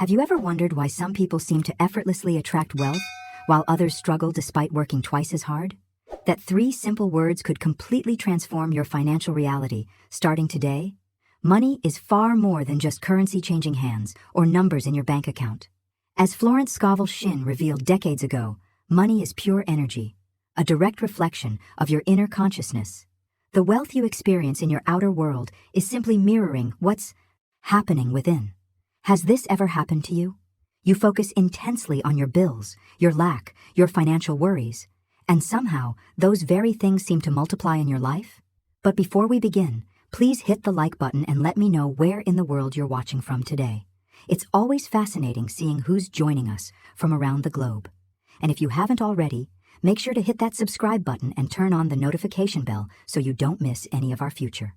Have you ever wondered why some people seem to effortlessly attract wealth, while others struggle despite working twice as hard? That 3 simple words could completely transform your financial reality, starting today. Money is far more than just currency changing hands or numbers in your bank account. As Florence Scovel Shinn revealed decades ago, money is pure energy, a direct reflection of your inner consciousness. The wealth you experience in your outer world is simply mirroring what's happening within. Has this ever happened to you? You focus intensely on your bills, your lack, your financial worries, and somehow those very things seem to multiply in your life? But before we begin, please hit the like button and let me know where in the world you're watching from today. It's always fascinating seeing who's joining us from around the globe. And if you haven't already, make sure to hit that subscribe button and turn on the notification bell so you don't miss any of our future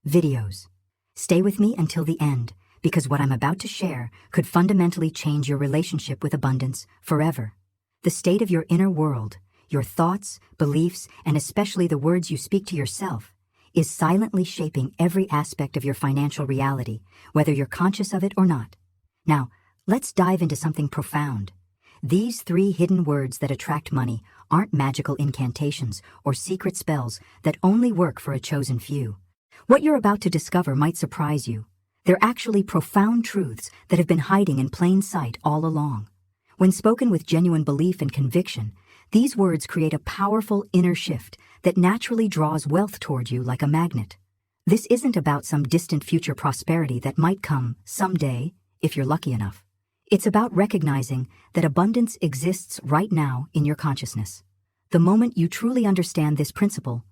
videos. Stay with me until the end, because what I'm about to share could fundamentally change your relationship with abundance forever. The state of your inner world, your thoughts, beliefs, and especially the words you speak to yourself, is silently shaping every aspect of your financial reality, whether you're conscious of it or not. Now, let's dive into something profound. These 3 hidden words that attract money aren't magical incantations or secret spells that only work for a chosen few. What you're about to discover might surprise you. They're actually profound truths that have been hiding in plain sight all along. When spoken with genuine belief and conviction, these words create a powerful inner shift that naturally draws wealth toward you like a magnet. This isn't about some distant future prosperity that might come someday, if you're lucky enough. It's about recognizing that abundance exists right now in your consciousness. The moment you truly understand this principle,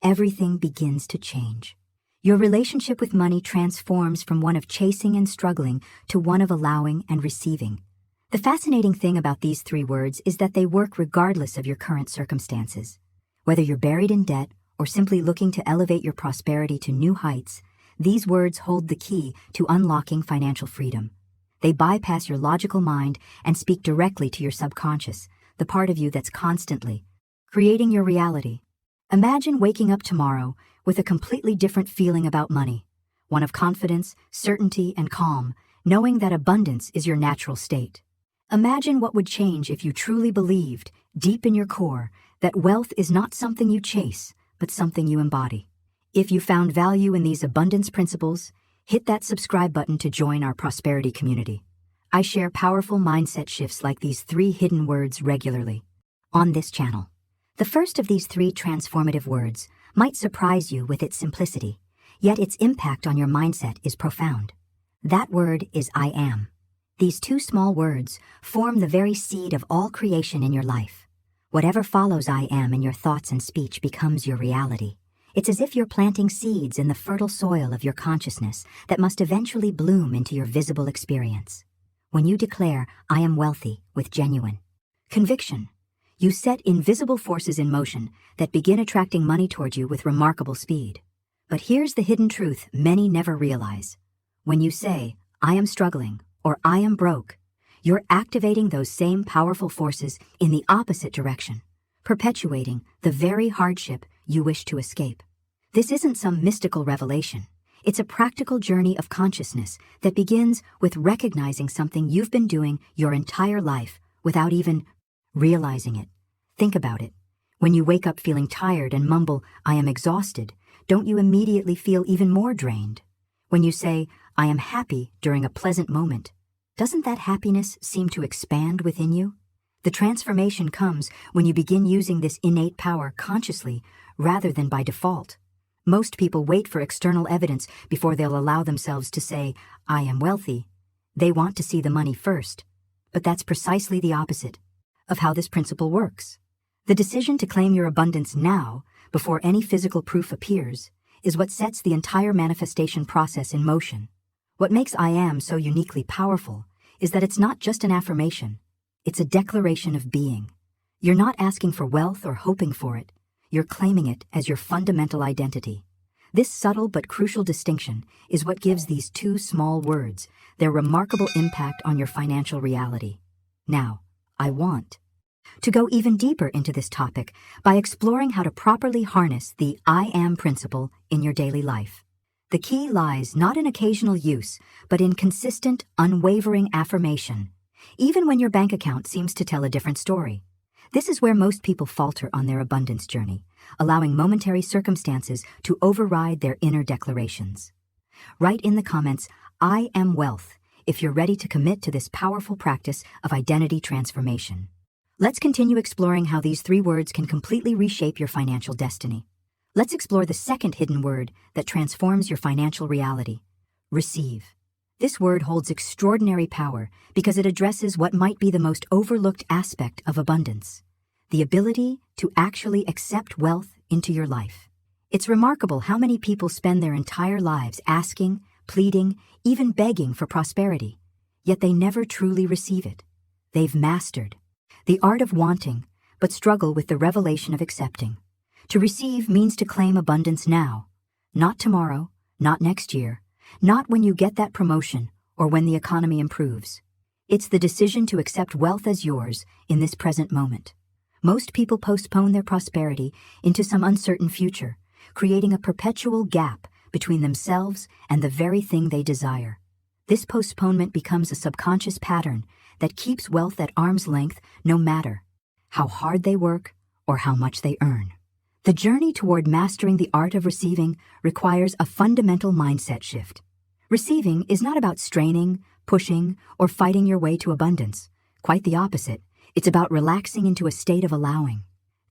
everything begins to change. Your relationship with money transforms from one of chasing and struggling to one of allowing and receiving. The fascinating thing about these 3 words is that they work regardless of your current circumstances. Whether you're buried in debt or simply looking to elevate your prosperity to new heights, these words hold the key to unlocking financial freedom. They bypass your logical mind and speak directly to your subconscious, the part of you that's constantly creating your reality. Imagine waking up tomorrow with a completely different feeling about money, one of confidence, certainty, and calm, knowing that abundance is your natural state. Imagine what would change if you truly believed, deep in your core, that wealth is not something you chase, but something you embody. If you found value in these abundance principles, hit that subscribe button to join our prosperity community. I share powerful mindset shifts like these 3 hidden words regularly on this channel. The first of these 3 transformative words might surprise you with its simplicity, yet its impact on your mindset is profound. That word is I am. These 2 small words form the very seed of all creation in your life. Whatever follows I am in your thoughts and speech becomes your reality. It's as if you're planting seeds in the fertile soil of your consciousness that must eventually bloom into your visible experience. When you declare, I am wealthy, with genuine conviction, you set invisible forces in motion that begin attracting money toward you with remarkable speed. But here's the hidden truth many never realize. When you say, I am struggling, or I am broke, you're activating those same powerful forces in the opposite direction, perpetuating the very hardship you wish to escape. This isn't some mystical revelation. It's a practical journey of consciousness that begins with recognizing something you've been doing your entire life without even realizing it. Think about it. When you wake up feeling tired and mumble, I am exhausted, don't you immediately feel even more drained? When you say, I am happy during a pleasant moment, doesn't that happiness seem to expand within you? The transformation comes when you begin using this innate power consciously rather than by default. Most people wait for external evidence before they'll allow themselves to say, I am wealthy. They want to see the money first. But that's precisely the opposite of how this principle works. The decision to claim your abundance now, before any physical proof appears, is what sets the entire manifestation process in motion. What makes I am so uniquely powerful is that it's not just an affirmation. It's a declaration of being. You're not asking for wealth or hoping for it. You're claiming it as your fundamental identity. This subtle but crucial distinction is what gives these 2 small words their remarkable impact on your financial reality. Now, I want to go even deeper into this topic by exploring how to properly harness the I am principle in your daily life. The key lies not in occasional use, but in consistent, unwavering affirmation, even when your bank account seems to tell a different story. This is where most people falter on their abundance journey, allowing momentary circumstances to override their inner declarations. Write in the comments, "I am wealth," if you're ready to commit to this powerful practice of identity transformation. Let's continue exploring how these 3 words can completely reshape your financial destiny. Let's explore the second hidden word that transforms your financial reality: receive. This word holds extraordinary power because it addresses what might be the most overlooked aspect of abundance: the ability to actually accept wealth into your life. It's remarkable how many people spend their entire lives asking, pleading, even begging for prosperity, yet they never truly receive it. They've mastered the art of wanting, but struggle with the revelation of accepting. To receive means to claim abundance now, not tomorrow, not next year, not when you get that promotion or when the economy improves. It's the decision to accept wealth as yours in this present moment. Most people postpone their prosperity into some uncertain future, creating a perpetual gap between themselves and the very thing they desire. This postponement becomes a subconscious pattern that keeps wealth at arm's length no matter how hard they work or how much they earn. The journey toward mastering the art of receiving requires a fundamental mindset shift. Receiving is not about straining, pushing, or fighting your way to abundance. Quite the opposite. It's about relaxing into a state of allowing.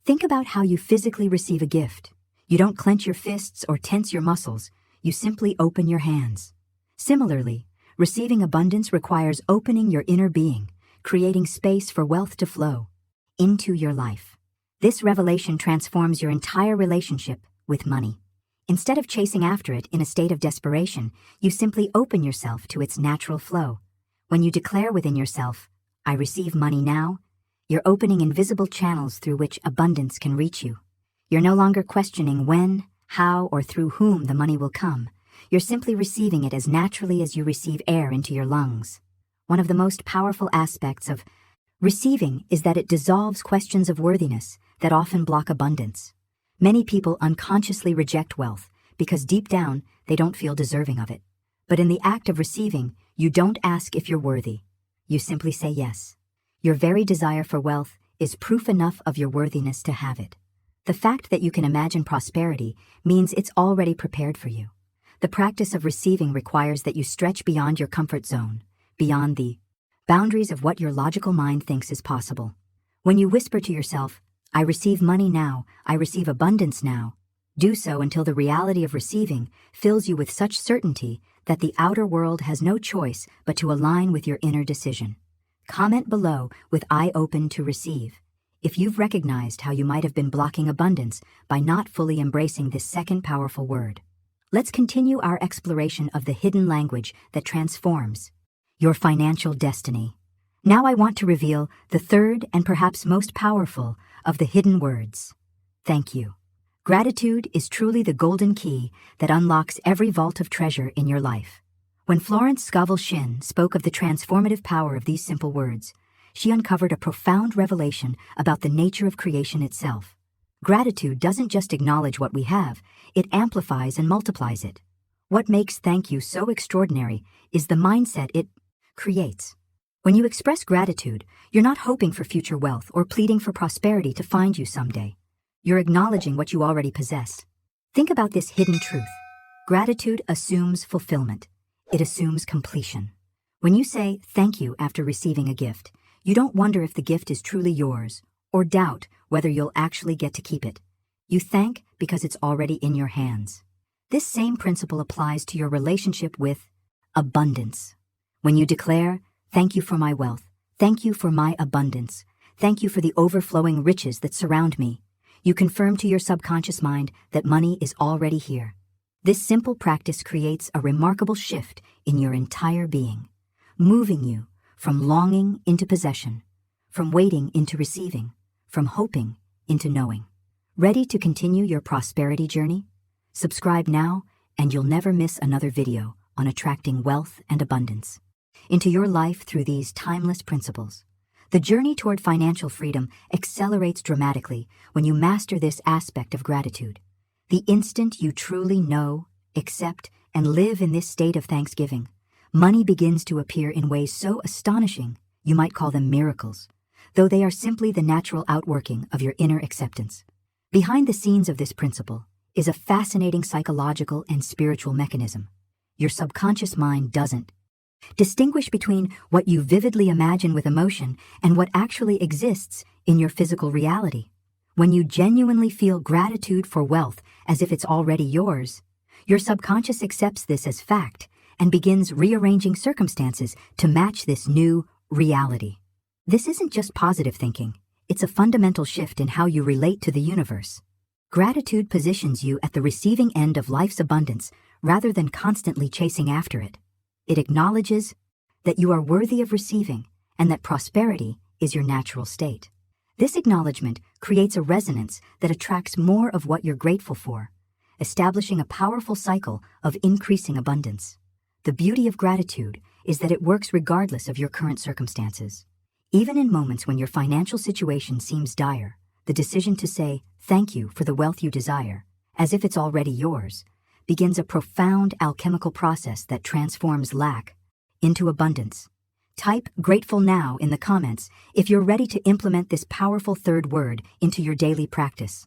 Think about how you physically receive a gift. You don't clench your fists or tense your muscles. You simply open your hands. Similarly, receiving abundance requires opening your inner being, creating space for wealth to flow into your life. This revelation transforms your entire relationship with money. Instead of chasing after it in a state of desperation, you simply open yourself to its natural flow. When you declare within yourself, "I receive money now," you're opening invisible channels through which abundance can reach you. You're no longer questioning when, how, or through whom the money will come. You're simply receiving it as naturally as you receive air into your lungs. One of the most powerful aspects of receiving is that it dissolves questions of worthiness that often block abundance. Many people unconsciously reject wealth because deep down they don't feel deserving of it. But in the act of receiving, you don't ask if you're worthy. You simply say yes. Your very desire for wealth is proof enough of your worthiness to have it. The fact that you can imagine prosperity means it's already prepared for you. The practice of receiving requires that you stretch beyond your comfort zone, beyond the boundaries of what your logical mind thinks is possible. When you whisper to yourself, "I receive money now, I receive abundance now," do so until the reality of receiving fills you with such certainty that the outer world has no choice but to align with your inner decision. Comment below with "I open to receive" if you've recognized how you might have been blocking abundance by not fully embracing this second powerful word. Let's continue our exploration of the hidden language that transforms your financial destiny. Now I want to reveal the third and perhaps most powerful of the hidden words: thank you. Gratitude is truly the golden key that unlocks every vault of treasure in your life. When Florence Scovel Shinn spoke of the transformative power of these simple words, she uncovered a profound revelation about the nature of creation itself. Gratitude doesn't just acknowledge what we have, it amplifies and multiplies it. What makes thank you so extraordinary is the mindset it creates. When you express gratitude, you're not hoping for future wealth or pleading for prosperity to find you someday. You're acknowledging what you already possess. Think about this hidden truth. Gratitude assumes fulfillment. It assumes completion. When you say thank you after receiving a gift, you don't wonder if the gift is truly yours or doubt whether you'll actually get to keep it. You thank because it's already in your hands. This same principle applies to your relationship with abundance. When you declare, "Thank you for my wealth, thank you for my abundance, thank you for the overflowing riches that surround me," you confirm to your subconscious mind that money is already here. This simple practice creates a remarkable shift in your entire being, moving you from longing into possession, from waiting into receiving, from hoping into knowing. Ready to continue your prosperity journey? Subscribe now, and you'll never miss another video on attracting wealth and abundance into your life through these timeless principles. The journey toward financial freedom accelerates dramatically when you master this aspect of gratitude. The instant you truly know, accept, and live in this state of thanksgiving, money begins to appear in ways so astonishing, you might call them miracles, though they are simply the natural outworking of your inner acceptance. Behind the scenes of this principle is a fascinating psychological and spiritual mechanism. Your subconscious mind doesn't distinguish between what you vividly imagine with emotion and what actually exists in your physical reality. When you genuinely feel gratitude for wealth as if it's already yours, your subconscious accepts this as fact and begins rearranging circumstances to match this new reality. This isn't just positive thinking, it's a fundamental shift in how you relate to the universe. Gratitude positions you at the receiving end of life's abundance rather than constantly chasing after it. It acknowledges that you are worthy of receiving and that prosperity is your natural state. This acknowledgement creates a resonance that attracts more of what you're grateful for, establishing a powerful cycle of increasing abundance. The beauty of gratitude is that it works regardless of your current circumstances. Even in moments when your financial situation seems dire, the decision to say thank you for the wealth you desire, as if it's already yours, begins a profound alchemical process that transforms lack into abundance. Type grateful now in the comments if you're ready to implement this powerful third word into your daily practice.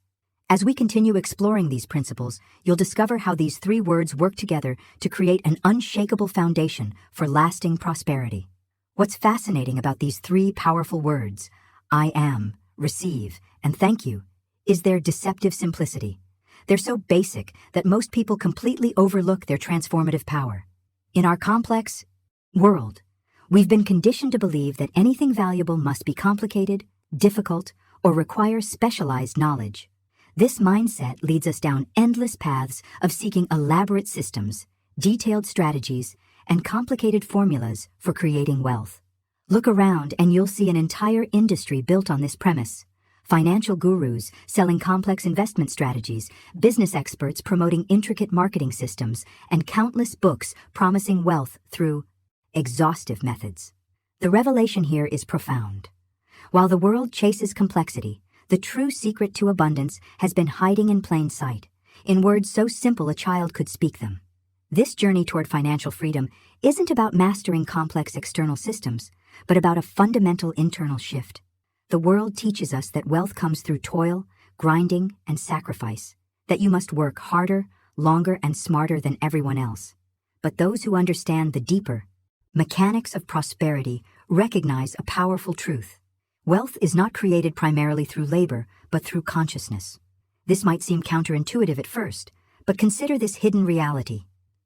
As we continue exploring these principles, you'll discover how these three words work together to create an unshakable foundation for lasting prosperity. What's fascinating about these three powerful words, I am, receive, and thank you, is their deceptive simplicity. They're so basic that most people completely overlook their transformative power. In our complex world, we've been conditioned to believe that anything valuable must be complicated, difficult, or require specialized knowledge. This mindset leads us down endless paths of seeking elaborate systems, detailed strategies, and complicated formulas for creating wealth. Look around and you'll see an entire industry built on this premise. Financial gurus selling complex investment strategies, business experts promoting intricate marketing systems, and countless books promising wealth through exhaustive methods. The revelation here is profound. While the world chases complexity, the true secret to abundance has been hiding in plain sight, in words so simple a child could speak them. This journey toward financial freedom isn't about mastering complex external systems, but about a fundamental internal shift. The world teaches us that wealth comes through toil, grinding, and sacrifice, that you must work harder, longer, and smarter than everyone else. But those who understand the deeper mechanics of prosperity recognize a powerful truth. Wealth is not created primarily through labor, but through consciousness. This might seem counterintuitive at first, but consider this hidden reality.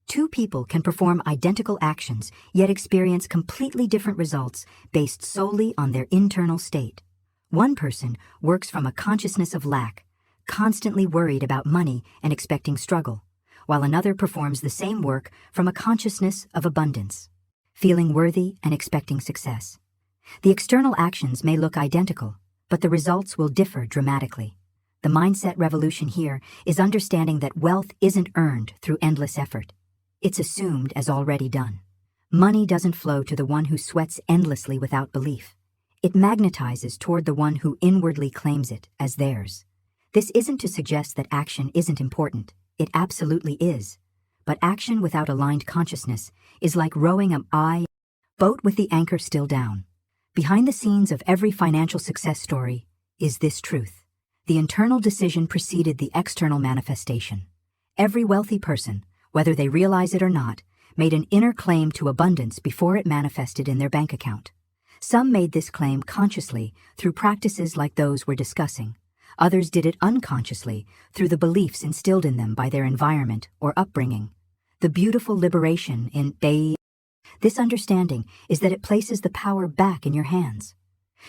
Two people can perform identical actions, yet experience completely different results based solely on their internal state. One person works from a consciousness of lack, constantly worried about money and expecting struggle, while another performs the same work from a consciousness of abundance, feeling worthy and expecting success. The external actions may look identical, but the results will differ dramatically. The mindset revolution here is understanding that wealth isn't earned through endless effort. It's assumed as already done. Money doesn't flow to the one who sweats endlessly without belief. It magnetizes toward the one who inwardly claims it as theirs. This isn't to suggest that action isn't important. It absolutely is. But action without aligned consciousness is like rowing a boat with the anchor still down. Behind the scenes of every financial success story is this truth. The internal decision preceded the external manifestation. Every wealthy person, whether they realize it or not, made an inner claim to abundance before it manifested in their bank account. Some made this claim consciously through practices like those we're discussing. Others did it unconsciously through the beliefs instilled in them by their environment or upbringing. The beautiful liberation in this understanding is that it places the power back in your hands.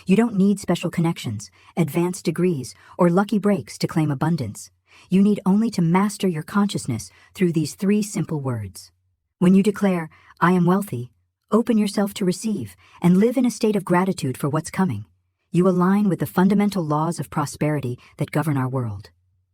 You don't need special connections, advanced degrees, or lucky breaks to claim abundance. You need only to master your consciousness through these three simple words. When you declare, I am wealthy, open yourself to receive, and live in a state of gratitude for what's coming. You align with the fundamental laws of prosperity that govern our world.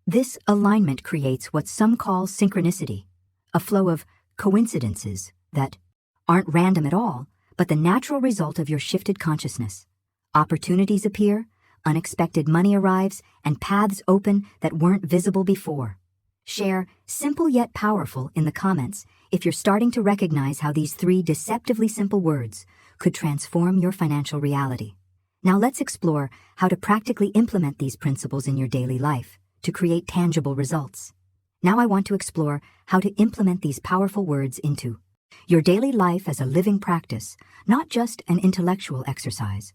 This alignment creates what some call synchronicity, a flow of coincidences that aren't random at all, but the natural result of your shifted consciousness. Opportunities appear, unexpected money arrives, and paths open that weren't visible before. Share simple yet powerful in the comments if you're starting to recognize how these three deceptively simple words could transform your financial reality. Now let's explore how to practically implement these principles in your daily life to create tangible results. Now I want to explore how to implement these powerful words into your daily life as a living practice, not just an intellectual exercise.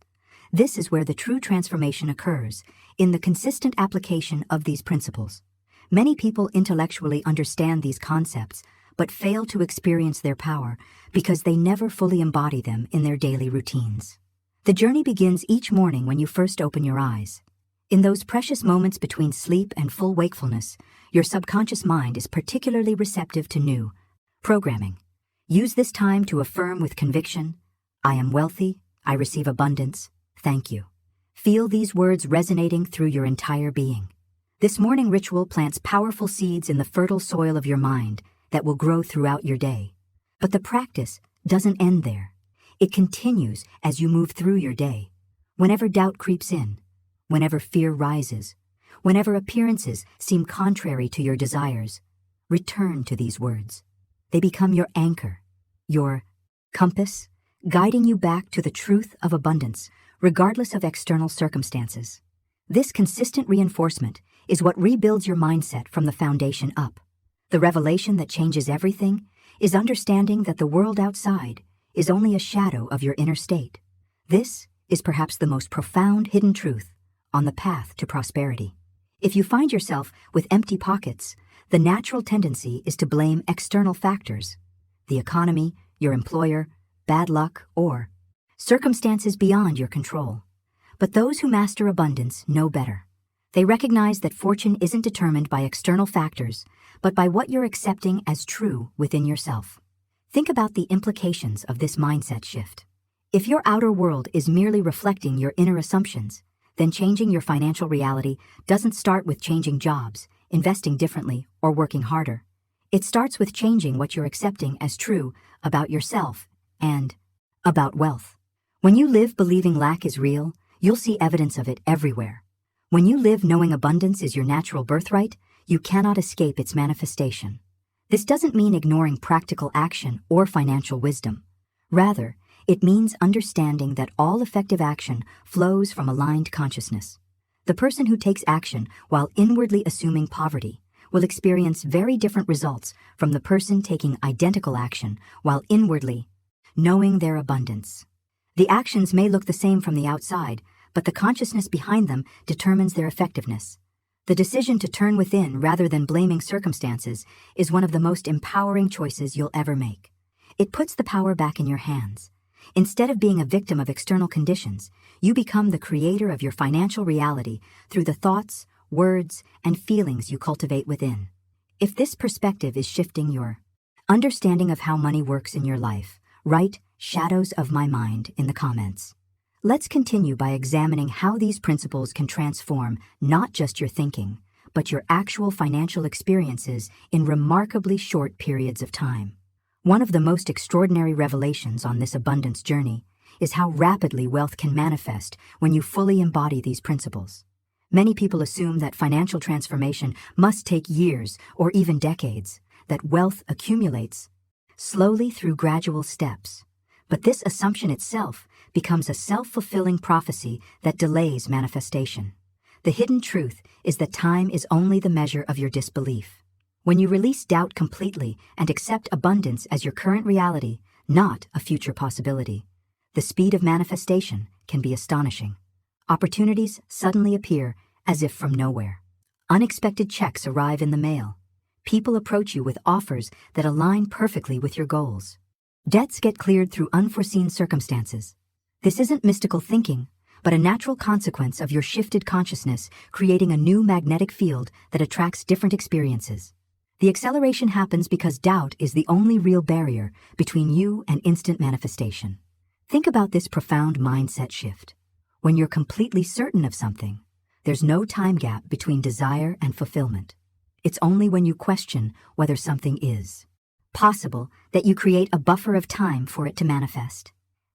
This is where the true transformation occurs, in the consistent application of these principles. Many people intellectually understand these concepts, but fail to experience their power because they never fully embody them in their daily routines. The journey begins each morning when you first open your eyes. In those precious moments between sleep and full wakefulness, your subconscious mind is particularly receptive to new programming. Use this time to affirm with conviction, "I am wealthy, I receive abundance, thank you." Feel these words resonating through your entire being. This morning ritual plants powerful seeds in the fertile soil of your mind that will grow throughout your day. But the practice doesn't end there. It continues as you move through your day. Whenever doubt creeps in, whenever fear rises, whenever appearances seem contrary to your desires, return to these words. They become your anchor, your compass, guiding you back to the truth of abundance, regardless of external circumstances. This consistent reinforcement is what rebuilds your mindset from the foundation up. The revelation that changes everything is understanding that the world outside is only a shadow of your inner state. This is perhaps the most profound hidden truth on the path to prosperity. If you find yourself with empty pockets, the natural tendency is to blame external factors, the economy, your employer, bad luck, or circumstances beyond your control. But those who master abundance know better. They recognize that fortune isn't determined by external factors, but by what you're accepting as true within yourself. Think about the implications of this mindset shift. If your outer world is merely reflecting your inner assumptions, then changing your financial reality doesn't start with changing jobs, investing differently, or working harder. It starts with changing what you're accepting as true about yourself and about wealth. When you live believing lack is real, you'll see evidence of it everywhere. When you live knowing abundance is your natural birthright, you cannot escape its manifestation. This doesn't mean ignoring practical action or financial wisdom. Rather, it means understanding that all effective action flows from aligned consciousness. The person who takes action while inwardly assuming poverty will experience very different results from the person taking identical action while inwardly knowing their abundance. The actions may look the same from the outside, but the consciousness behind them determines their effectiveness. The decision to turn within rather than blaming circumstances is one of the most empowering choices you'll ever make. It puts the power back in your hands. Instead of being a victim of external conditions, you become the creator of your financial reality through the thoughts, words, and feelings you cultivate within. If this perspective is shifting your understanding of how money works in your life, write "shadows of my mind" in the comments. Let's continue by examining how these principles can transform not just your thinking, but your actual financial experiences in remarkably short periods of time. One of the most extraordinary revelations on this abundance journey is how rapidly wealth can manifest when you fully embody these principles. Many people assume that financial transformation must take years or even decades, that wealth accumulates slowly through gradual steps. But this assumption itself becomes a self-fulfilling prophecy that delays manifestation. The hidden truth is that time is only the measure of your disbelief. When you release doubt completely and accept abundance as your current reality, not a future possibility, the speed of manifestation can be astonishing. Opportunities suddenly appear as if from nowhere. Unexpected checks arrive in the mail. People approach you with offers that align perfectly with your goals. Debts get cleared through unforeseen circumstances. This isn't mystical thinking, but a natural consequence of your shifted consciousness creating a new magnetic field that attracts different experiences. The acceleration happens because doubt is the only real barrier between you and instant manifestation. Think about this profound mindset shift. When you're completely certain of something, there's no time gap between desire and fulfillment. It's only when you question whether something is possible that you create a buffer of time for it to manifest.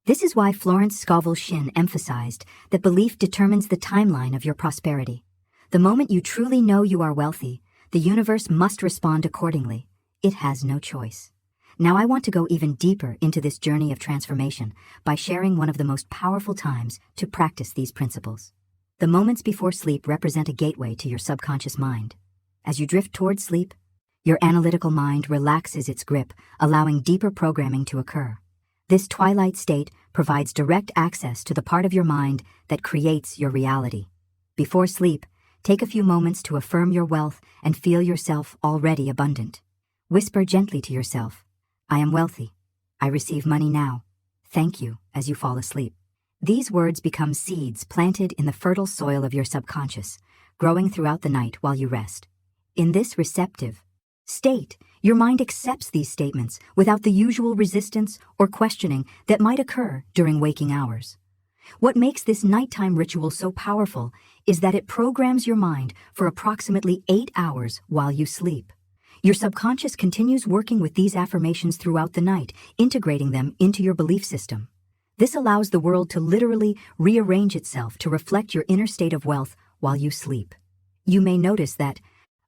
This is why Florence Scovel Shinn emphasized that belief determines the timeline of your prosperity. The moment you truly know you are wealthy, the universe must respond accordingly. It has no choice. Now I want to go even deeper into this journey of transformation by sharing one of the most powerful times to practice these principles. The moments before sleep represent a gateway to your subconscious mind. As you drift towards sleep, your analytical mind relaxes its grip, allowing deeper programming to occur. This twilight state provides direct access to the part of your mind that creates your reality. Before sleep, take a few moments to affirm your wealth and feel yourself already abundant. Whisper gently to yourself, "I am wealthy. I receive money now. Thank you," as you fall asleep. These words become seeds planted in the fertile soil of your subconscious, growing throughout the night while you rest. In this receptive state, your mind accepts these statements without the usual resistance or questioning that might occur during waking hours. What makes this nighttime ritual so powerful is that it programs your mind for approximately 8 hours while you sleep. Your subconscious continues working with these affirmations throughout the night, integrating them into your belief system. This allows the world to literally rearrange itself to reflect your inner state of wealth while you sleep. You may notice that,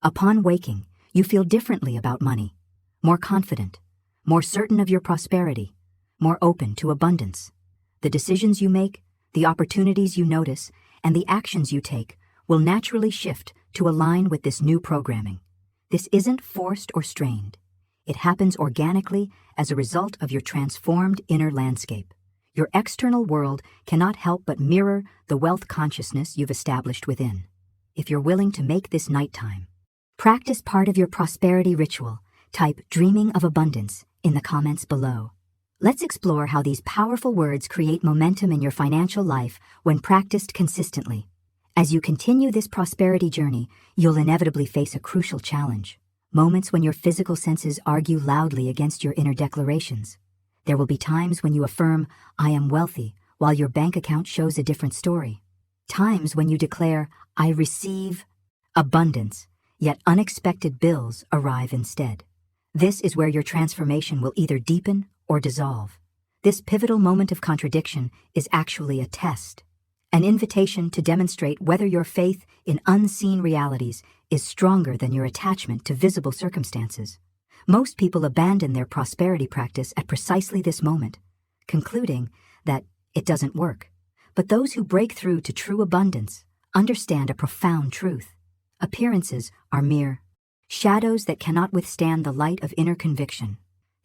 upon waking, you feel differently about money, more confident, more certain of your prosperity, more open to abundance. The decisions you make, the opportunities you notice, and the actions you take will naturally shift to align with this new programming. This isn't forced or strained. It happens organically as a result of your transformed inner landscape. Your external world cannot help but mirror the wealth consciousness you've established within. If you're willing to make this nighttime practice part of your prosperity ritual, type "dreaming of abundance" in the comments below. Let's explore how these powerful words create momentum in your financial life when practiced consistently. As you continue this prosperity journey, you'll inevitably face a crucial challenge. Moments when your physical senses argue loudly against your inner declarations. There will be times when you affirm, "I am wealthy," while your bank account shows a different story. Times when you declare, "I receive abundance," yet unexpected bills arrive instead. This is where your transformation will either deepen or dissolve. This pivotal moment of contradiction is actually a test, an invitation to demonstrate whether your faith in unseen realities is stronger than your attachment to visible circumstances. Most people abandon their prosperity practice at precisely this moment, concluding that it doesn't work. But those who break through to true abundance understand a profound truth. Appearances are mere shadows that cannot withstand the light of inner conviction.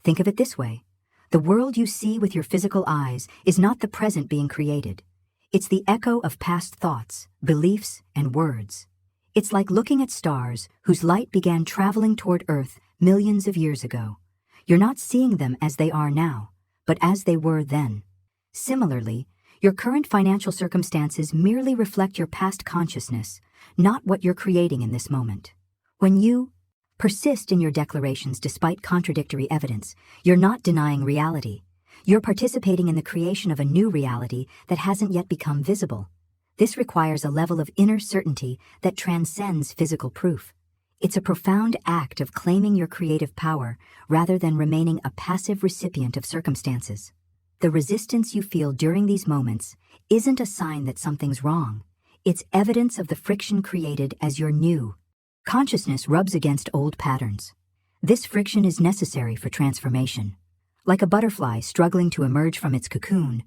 Think of it this way. The world you see with your physical eyes is not the present being created. It's the echo of past thoughts, beliefs, and words. It's like looking at stars whose light began traveling toward Earth millions of years ago. You're not seeing them as they are now, but as they were then. Similarly, your current financial circumstances merely reflect your past consciousness, not what you're creating in this moment. When you persist in your declarations despite contradictory evidence, you're not denying reality. You're participating in the creation of a new reality that hasn't yet become visible. This requires a level of inner certainty that transcends physical proof. It's a profound act of claiming your creative power rather than remaining a passive recipient of circumstances. The resistance you feel during these moments isn't a sign that something's wrong. It's evidence of the friction created as your new consciousness rubs against old patterns. This friction is necessary for transformation. Like a butterfly struggling to emerge from its cocoon,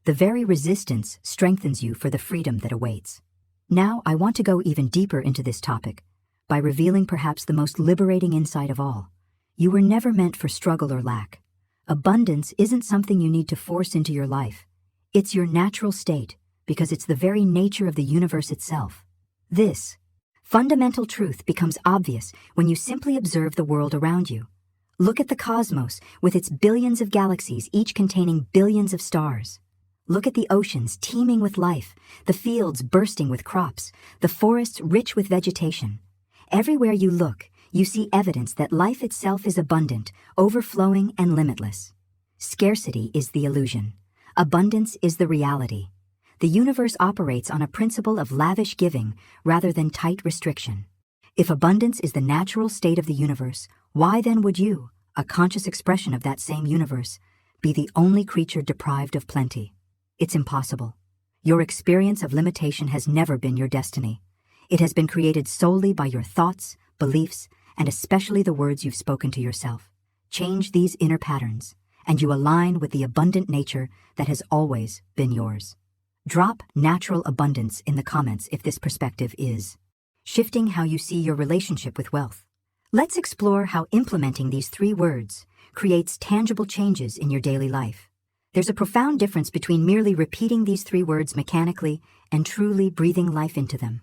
the very resistance strengthens you for the freedom that awaits. Now, I want to go even deeper into this topic by revealing perhaps the most liberating insight of all. You were never meant for struggle or lack. Abundance isn't something you need to force into your life. It's your natural state because it's the very nature of the universe itself. This fundamental truth becomes obvious when you simply observe the world around you. Look at the cosmos with its billions of galaxies, each containing billions of stars. Look at the oceans teeming with life, the fields bursting with crops, the forests rich with vegetation. Everywhere you look, you see evidence that life itself is abundant, overflowing, and limitless. Scarcity is the illusion. Abundance is the reality. The universe operates on a principle of lavish giving rather than tight restriction. If abundance is the natural state of the universe, why then would you, a conscious expression of that same universe, be the only creature deprived of plenty? It's impossible. Your experience of limitation has never been your destiny. It has been created solely by your thoughts, beliefs, and especially the words you've spoken to yourself. Change these inner patterns, and you align with the abundant nature that has always been yours. Drop natural abundance in the comments if this perspective is shifting how you see your relationship with wealth. Let's explore how implementing these 3 words creates tangible changes in your daily life. There's a profound difference between merely repeating these 3 words mechanically and truly breathing life into them.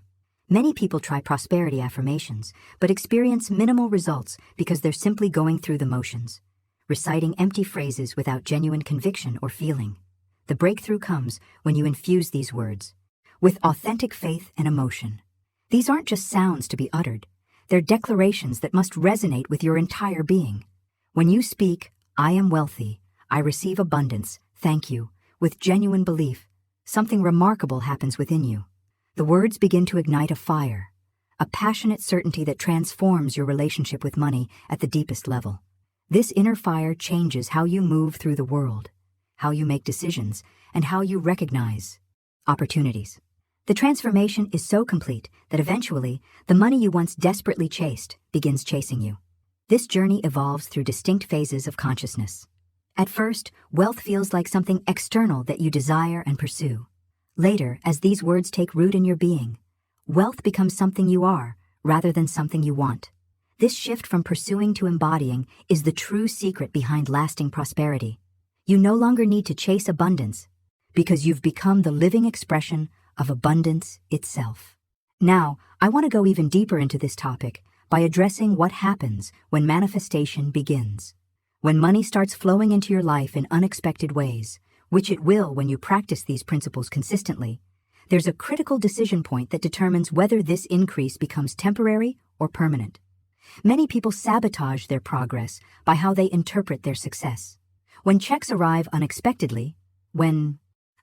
Many people try prosperity affirmations, but experience minimal results because they're simply going through the motions, reciting empty phrases without genuine conviction or feeling. The breakthrough comes when you infuse these words with authentic faith and emotion. These aren't just sounds to be uttered. They're declarations that must resonate with your entire being. When you speak, "I am wealthy, I receive abundance, thank you," with genuine belief, something remarkable happens within you. The words begin to ignite a fire, a passionate certainty that transforms your relationship with money at the deepest level. This inner fire changes how you move through the world, how you make decisions, and how you recognize opportunities. The transformation is so complete that eventually, the money you once desperately chased begins chasing you. This journey evolves through distinct phases of consciousness. At first, wealth feels like something external that you desire and pursue. Later, as these words take root in your being, wealth becomes something you are, rather than something you want. This shift from pursuing to embodying is the true secret behind lasting prosperity. You no longer need to chase abundance, because you've become the living expression of abundance itself. Now, I want to go even deeper into this topic by addressing what happens when manifestation begins. When money starts flowing into your life in unexpected ways, which it will when you practice these principles consistently, there's a critical decision point that determines whether this increase becomes temporary or permanent. Many people sabotage their progress by how they interpret their success. When checks arrive unexpectedly, when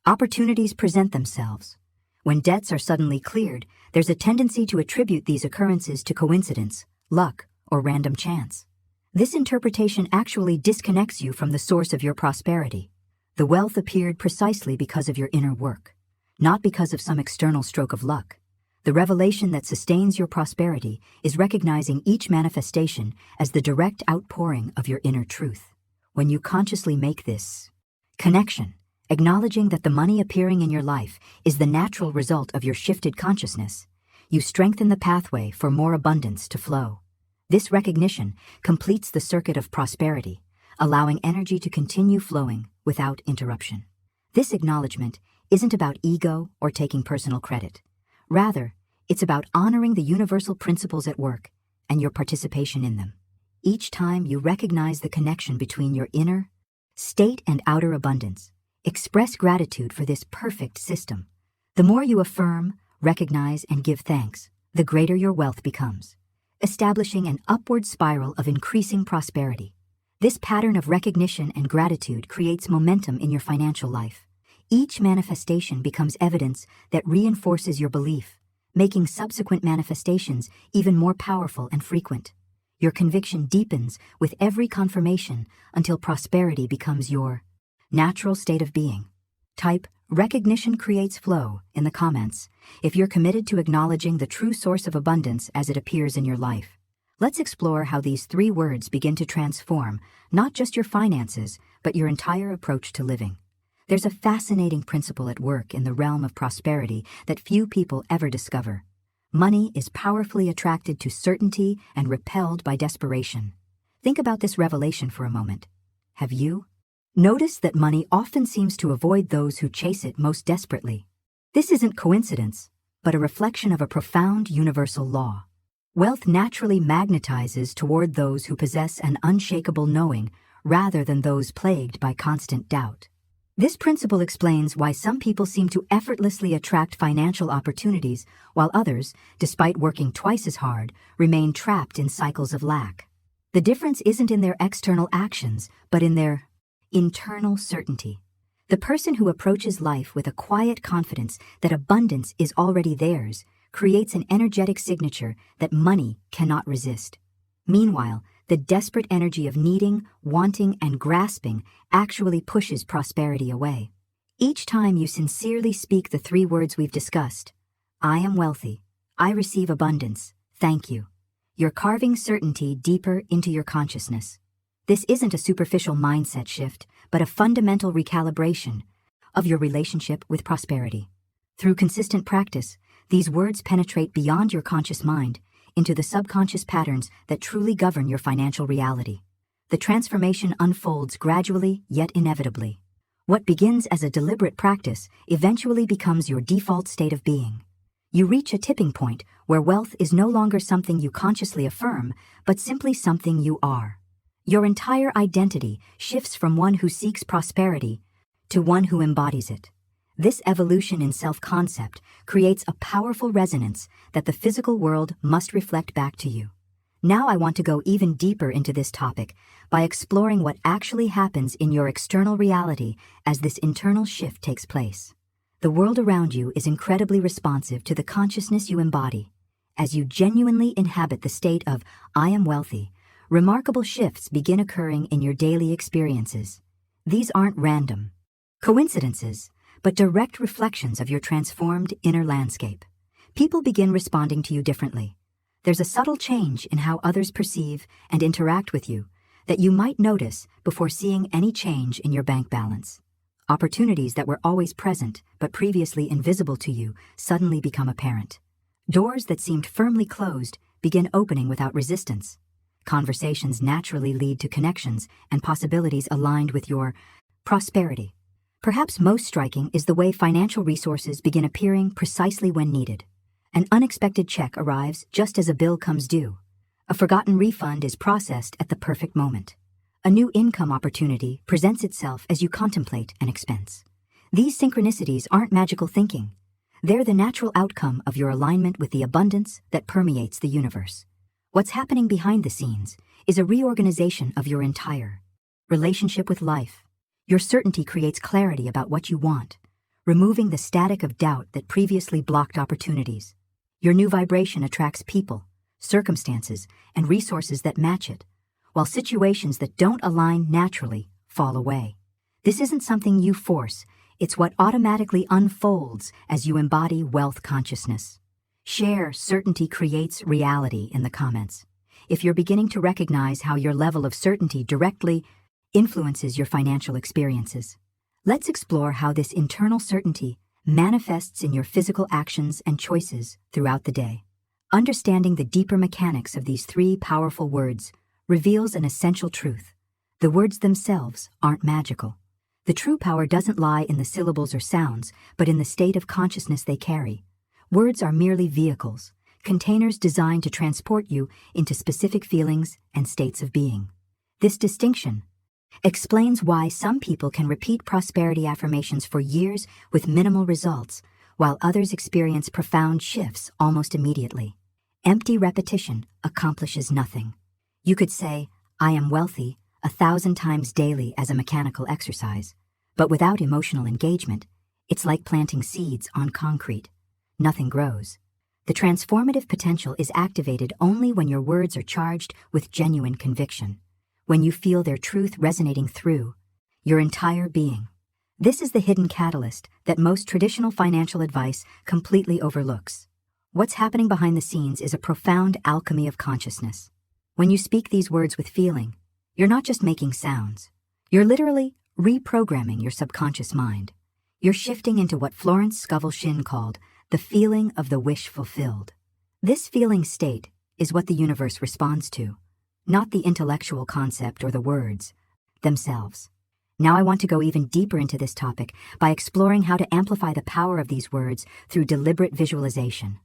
opportunities present themselves, when debts are suddenly cleared, there's a tendency to attribute these occurrences to coincidence, luck, or random chance. This interpretation actually disconnects you from the source of your prosperity. The wealth appeared precisely because of your inner work, not because of some external stroke of luck. The revelation that sustains your prosperity is recognizing each manifestation as the direct outpouring of your inner truth. When you consciously make this connection, acknowledging that the money appearing in your life is the natural result of your shifted consciousness, you strengthen the pathway for more abundance to flow. This recognition completes the circuit of prosperity, allowing energy to continue flowing without interruption. This acknowledgement isn't about ego or taking personal credit. Rather, it's about honoring the universal principles at work and your participation in them. Each time you recognize the connection between your inner state and outer abundance, express gratitude for this perfect system. The more you affirm, recognize, and give thanks, the greater your wealth becomes, establishing an upward spiral of increasing prosperity. This pattern of recognition and gratitude creates momentum in your financial life. Each manifestation becomes evidence that reinforces your belief, making subsequent manifestations even more powerful and frequent. Your conviction deepens with every confirmation until prosperity becomes your natural state of being. Type "recognition creates flow" in the comments if you're committed to acknowledging the true source of abundance as it appears in your life. Let's explore how these 3 words begin to transform not just your finances, but your entire approach to living. There's a fascinating principle at work in the realm of prosperity that few people ever discover. Money is powerfully attracted to certainty and repelled by desperation. Think about this revelation for a moment. Have you noticed that money often seems to avoid those who chase it most desperately? This isn't coincidence, but a reflection of a profound universal law. Wealth naturally magnetizes toward those who possess an unshakable knowing rather than those plagued by constant doubt. This principle explains why some people seem to effortlessly attract financial opportunities, while others, despite working twice as hard, remain trapped in cycles of lack. The difference isn't in their external actions, but in their internal certainty. The person who approaches life with a quiet confidence that abundance is already theirs creates an energetic signature that money cannot resist. Meanwhile, the desperate energy of needing, wanting, and grasping actually pushes prosperity away. Each time you sincerely speak the 3 words we've discussed, "I am wealthy, I receive abundance, thank you," you're carving certainty deeper into your consciousness. This isn't a superficial mindset shift, but a fundamental recalibration of your relationship with prosperity. Through consistent practice, these words penetrate beyond your conscious mind into the subconscious patterns that truly govern your financial reality. The transformation unfolds gradually yet inevitably. What begins as a deliberate practice eventually becomes your default state of being. You reach a tipping point where wealth is no longer something you consciously affirm, but simply something you are. Your entire identity shifts from one who seeks prosperity to one who embodies it. This evolution in self-concept creates a powerful resonance that the physical world must reflect back to you. Now I want to go even deeper into this topic by exploring what actually happens in your external reality as this internal shift takes place. The world around you is incredibly responsive to the consciousness you embody. As you genuinely inhabit the state of "I am wealthy," remarkable shifts begin occurring in your daily experiences. These aren't random coincidences, but direct reflections of your transformed inner landscape. People begin responding to you differently. There's a subtle change in how others perceive and interact with you that you might notice before seeing any change in your bank balance. Opportunities that were always present but previously invisible to you suddenly become apparent. Doors that seemed firmly closed begin opening without resistance. Conversations naturally lead to connections and possibilities aligned with your prosperity. Perhaps most striking is the way financial resources begin appearing precisely when needed. An unexpected check arrives just as a bill comes due. A forgotten refund is processed at the perfect moment. A new income opportunity presents itself as you contemplate an expense. These synchronicities aren't magical thinking. They're the natural outcome of your alignment with the abundance that permeates the universe. What's happening behind the scenes is a reorganization of your entire relationship with life. Your certainty creates clarity about what you want, removing the static of doubt that previously blocked opportunities. Your new vibration attracts people, circumstances, and resources that match it, while situations that don't align naturally fall away. This isn't something you force, it's what automatically unfolds as you embody wealth consciousness. Share "certainty creates reality" in the comments if you're beginning to recognize how your level of certainty directly influences your financial experiences. Let's explore how this internal certainty manifests in your physical actions and choices throughout the day. Understanding the deeper mechanics of these three powerful words reveals an essential truth. The words themselves aren't magical. The true power doesn't lie in the syllables or sounds, but in the state of consciousness they carry. Words are merely vehicles, containers designed to transport you into specific feelings and states of being. This distinction explains why some people can repeat prosperity affirmations for years with minimal results, while others experience profound shifts almost immediately. Empty repetition accomplishes nothing. You could say, "I am wealthy," 1,000 times daily as a mechanical exercise, but without emotional engagement, it's like planting seeds on concrete. Nothing grows. The transformative potential is activated only when your words are charged with genuine conviction, when you feel their truth resonating through your entire being. This is the hidden catalyst that most traditional financial advice completely overlooks. What's happening behind the scenes is a profound alchemy of consciousness. When you speak these words with feeling, you're not just making sounds. You're literally reprogramming your subconscious mind. You're shifting into what Florence Scovel Shinn called the feeling of the wish fulfilled. This feeling state is what the universe responds to, not the intellectual concept or the words themselves. Now I want to go even deeper into this topic by exploring how to amplify the power of these words through deliberate visualization.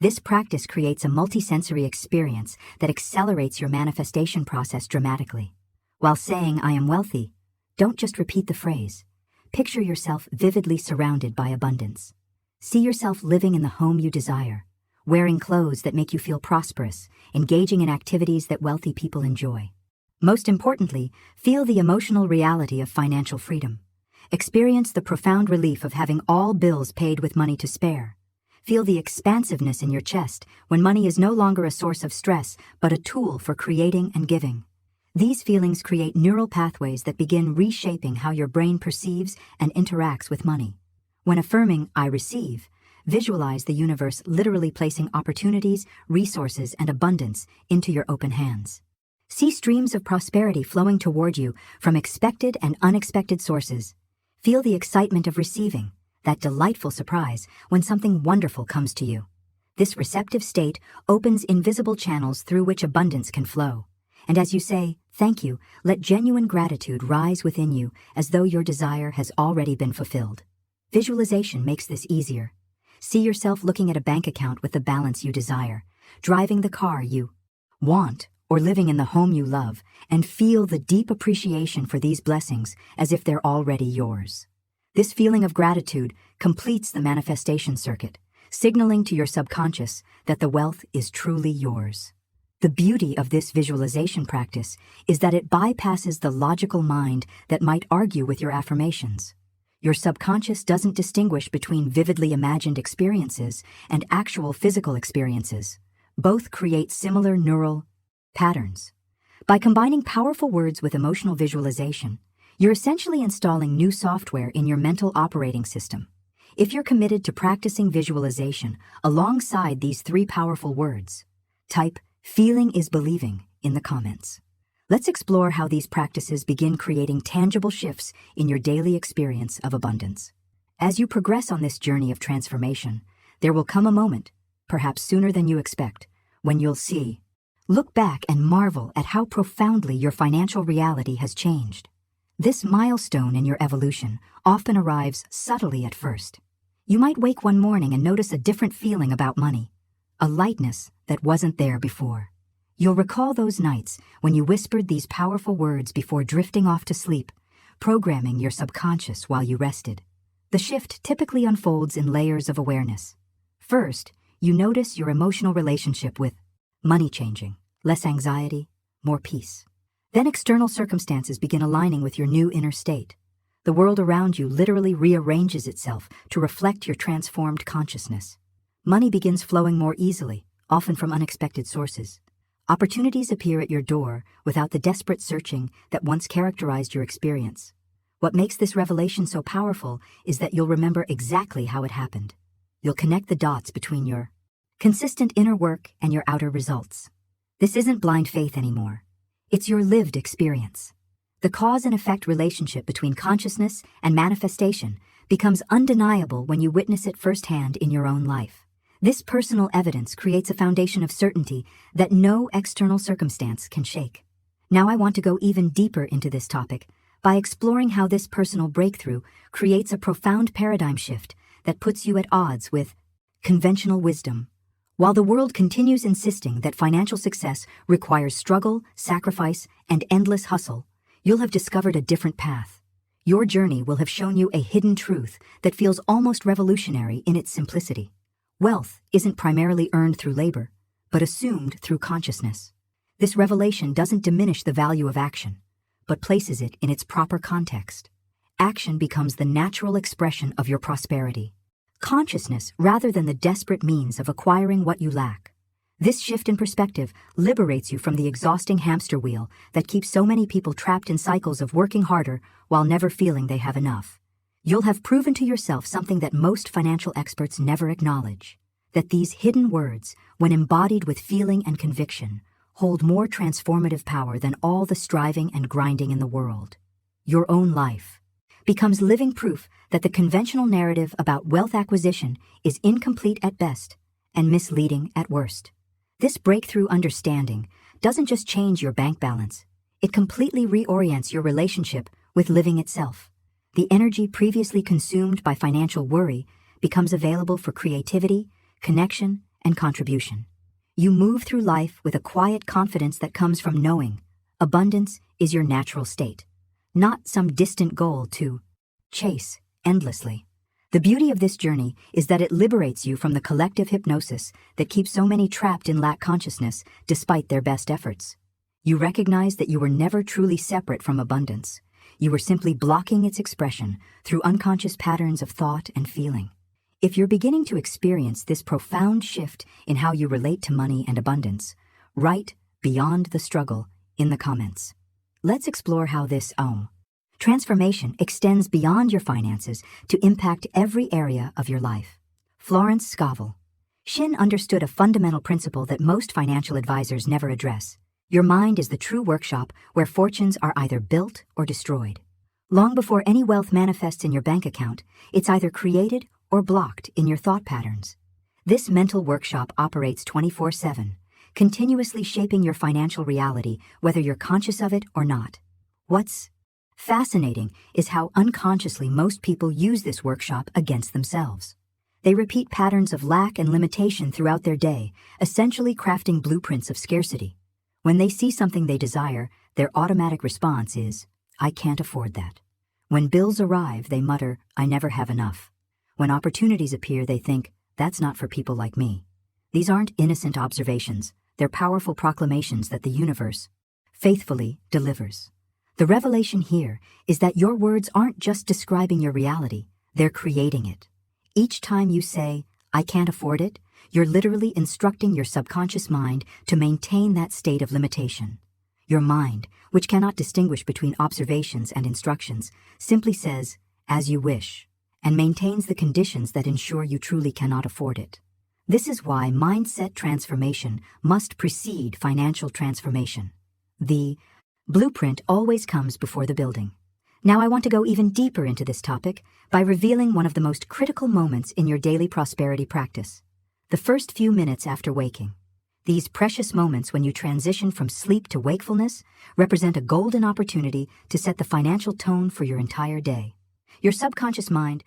This practice creates a multisensory experience that accelerates your manifestation process dramatically. While saying "I am wealthy," don't just repeat the phrase. Picture yourself vividly surrounded by abundance. See yourself living in the home you desire, wearing clothes that make you feel prosperous, engaging in activities that wealthy people enjoy. Most importantly, feel the emotional reality of financial freedom. Experience the profound relief of having all bills paid with money to spare. Feel the expansiveness in your chest when money is no longer a source of stress, but a tool for creating and giving. These feelings create neural pathways that begin reshaping how your brain perceives and interacts with money. When affirming "I receive," visualize the universe literally placing opportunities, resources, and abundance into your open hands. See streams of prosperity flowing toward you from expected and unexpected sources. Feel the excitement of receiving, that delightful surprise when something wonderful comes to you. This receptive state opens invisible channels through which abundance can flow. And as you say, thank you, let genuine gratitude rise within you as though your desire has already been fulfilled. Visualization makes this easier. See yourself looking at a bank account with the balance you desire, driving the car you want, or living in the home you love, and feel the deep appreciation for these blessings as if they're already yours. This feeling of gratitude completes the manifestation circuit, signaling to your subconscious that the wealth is truly yours. The beauty of this visualization practice is that it bypasses the logical mind that might argue with your affirmations. Your subconscious doesn't distinguish between vividly imagined experiences and actual physical experiences. Both create similar neural patterns. By combining powerful words with emotional visualization, you're essentially installing new software in your mental operating system. If you're committed to practicing visualization alongside these three powerful words, type "feeling is believing" in the comments. Let's explore how these practices begin creating tangible shifts in your daily experience of abundance. As you progress on this journey of transformation, there will come a moment, perhaps sooner than you expect, when you'll look back and marvel at how profoundly your financial reality has changed. This milestone in your evolution often arrives subtly at first. You might wake one morning and notice a different feeling about money, a lightness that wasn't there before. You'll recall those nights when you whispered these powerful words before drifting off to sleep, programming your subconscious while you rested. The shift typically unfolds in layers of awareness. First, you notice your emotional relationship with money changing, less anxiety, more peace. Then external circumstances begin aligning with your new inner state. The world around you literally rearranges itself to reflect your transformed consciousness. Money begins flowing more easily, often from unexpected sources. Opportunities appear at your door without the desperate searching that once characterized your experience. What makes this revelation so powerful is that you'll remember exactly how it happened. You'll connect the dots between your consistent inner work and your outer results. This isn't blind faith anymore. It's your lived experience. The cause and effect relationship between consciousness and manifestation becomes undeniable when you witness it firsthand in your own life. This personal evidence creates a foundation of certainty that no external circumstance can shake. Now I want to go even deeper into this topic by exploring how this personal breakthrough creates a profound paradigm shift that puts you at odds with conventional wisdom. While the world continues insisting that financial success requires struggle, sacrifice, and endless hustle, you'll have discovered a different path. Your journey will have shown you a hidden truth that feels almost revolutionary in its simplicity. Wealth isn't primarily earned through labor, but assumed through consciousness. This revelation doesn't diminish the value of action, but places it in its proper context. Action becomes the natural expression of your prosperity. Consciousness rather than the desperate means of acquiring what you lack. This shift in perspective liberates you from the exhausting hamster wheel that keeps so many people trapped in cycles of working harder while never feeling they have enough. You'll have proven to yourself something that most financial experts never acknowledge, that these hidden words, when embodied with feeling and conviction, hold more transformative power than all the striving and grinding in the world. Your own life becomes living proof that the conventional narrative about wealth acquisition is incomplete at best and misleading at worst. This breakthrough understanding doesn't just change your bank balance, it completely reorients your relationship with living itself. The energy previously consumed by financial worry becomes available for creativity, connection, and contribution. You move through life with a quiet confidence that comes from knowing abundance is your natural state, not some distant goal to chase endlessly. The beauty of this journey is that it liberates you from the collective hypnosis that keeps so many trapped in lack consciousness despite their best efforts. You recognize that you were never truly separate from abundance. You were simply blocking its expression through unconscious patterns of thought and feeling. If you're beginning to experience this profound shift in how you relate to money and abundance, write "beyond the struggle" in the comments. Let's explore how this transformation extends beyond your finances to impact every area of your life. Florence Scovel. Shinn understood a fundamental principle that most financial advisors never address: Your mind is the true workshop where fortunes are either built or destroyed. Long before any wealth manifests in your bank account, it's either created or blocked in your thought patterns. This mental workshop operates 24/7, continuously shaping your financial reality, whether you're conscious of it or not. What's fascinating is how unconsciously most people use this workshop against themselves. They repeat patterns of lack and limitation throughout their day, essentially crafting blueprints of scarcity. When they see something they desire, their automatic response is, "I can't afford that." When bills arrive, they mutter, "I never have enough." When opportunities appear, they think, "That's not for people like me." These aren't innocent observations, they're powerful proclamations that the universe faithfully delivers. The revelation here is that your words aren't just describing your reality, they're creating it. Each time you say, "I can't afford it," you're literally instructing your subconscious mind to maintain that state of limitation. Your mind, which cannot distinguish between observations and instructions, simply says, "As you wish," and maintains the conditions that ensure you truly cannot afford it. This is why mindset transformation must precede financial transformation. The blueprint always comes before the building. Now I want to go even deeper into this topic by revealing one of the most critical moments in your daily prosperity practice: the first few minutes after waking. These precious moments when you transition from sleep to wakefulness represent a golden opportunity to set the financial tone for your entire day. Your subconscious mind